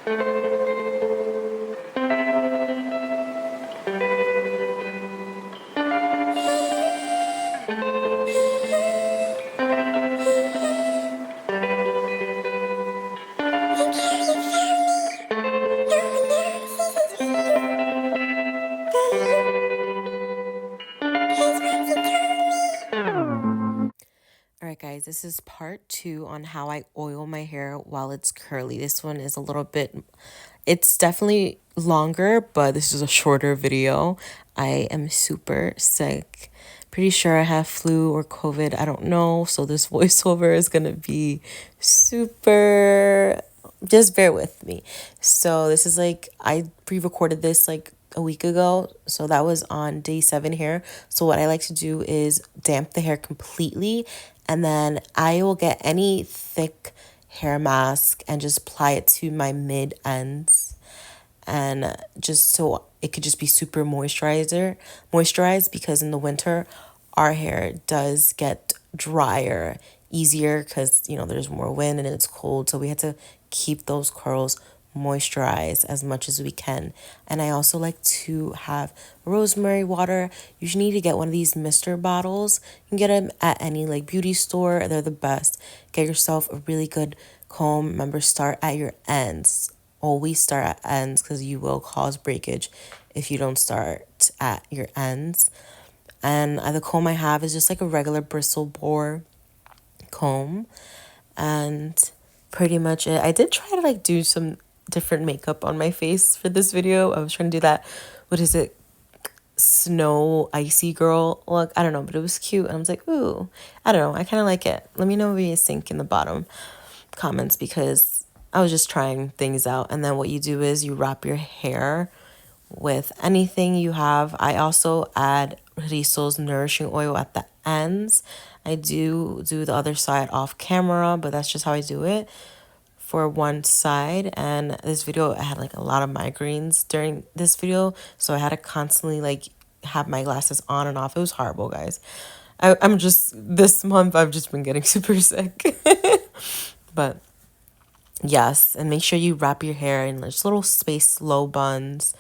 Alright guys, this is part 2 on how I oil my hair while it's curly. This one is a little bit, it's definitely longer, but this is a shorter video. I am super sick. Pretty sure I have flu or COVID, I don't know. So this voiceover is gonna be super, just bear with me. So this is like, I pre-recorded this like a week ago, so that was on day 7 here. So what I like to do is damp the hair completely, and then I will get any thick hair mask and just apply it to my mid ends, and just so it could just be super moisturized, because in the winter our hair does get drier easier because there's more wind and it's cold, so we had to keep those curls moisturize as much as we can. And I also like to have rosemary water. You should need to get one of these mister bottles. You can get them at any like beauty store. They're the best. Get yourself a really good comb. Remember, start at your ends. Always start at ends, because you will cause breakage if you don't start at your ends. And the comb I have is just like a regular bristle bore comb, and pretty much it. I did try to like do some different makeup on my face for this video. I was trying to do that, what is it, snow icy girl look. I don't know, but it was cute, and I was like, ooh, I don't know, I kind of like it. Let me know if you think in the bottom comments, because I was just trying things out. And then what you do is you wrap your hair with anything you have. I also add Rizo's nourishing oil at the ends. I do the other side off camera, but that's just how I do it for one side. And this video, I had like a lot of migraines during this video, so I had to constantly like have my glasses on and off. It was horrible, guys. I'm just, this month I've just been getting super sick. But yes, and make sure you wrap your hair in just little space low buns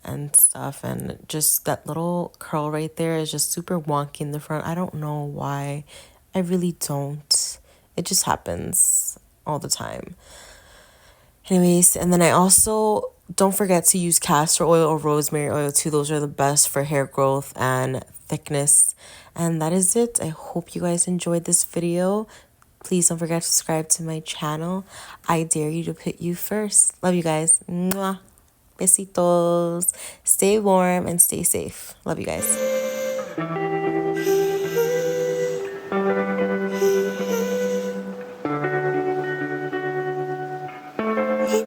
and stuff, and just that little curl right there is just super wonky in the front. I don't know why. I really don't. It just happens all the time. Anyways, and then I also don't forget to use castor oil or rosemary oil too. Those are the best for hair growth and thickness. And that is it. I hope you guys enjoyed this video. Please don't forget to subscribe to my channel. I dare you to put you first. Love you guys. Mwah. Besitos. Stay warm and stay safe. Love you guys.